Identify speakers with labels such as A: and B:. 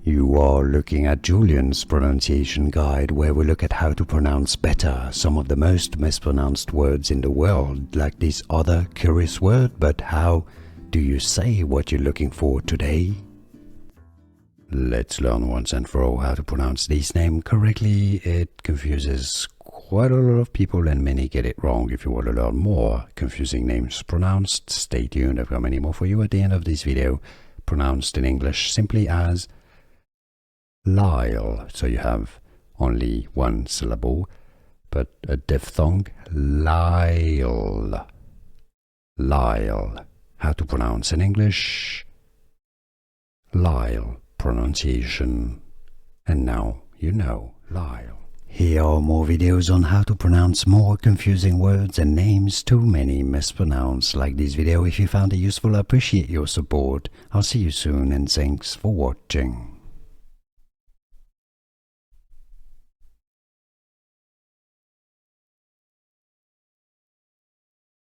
A: You are looking at Julian's pronunciation guide, where we look at how to pronounce better some of the most mispronounced words in the world, like this other curious word. But how do you say what you're looking for today? Let's learn once and for all how to pronounce this name correctly. It confuses quite a lot of people and many get it wrong. If you want to learn more confusing names pronounced, stay tuned. I've got many more for you at the end of this video. Pronounced in English simply as Lyle. So you have only one syllable, but a diphthong. Lyle. Lyle. How to pronounce in English? Lyle. Pronunciation. And now you know Lyle. Here are more videos on how to pronounce more confusing words and names too many mispronounced. Like this video if you found it useful. I appreciate your support. I'll see you soon and thanks for watching.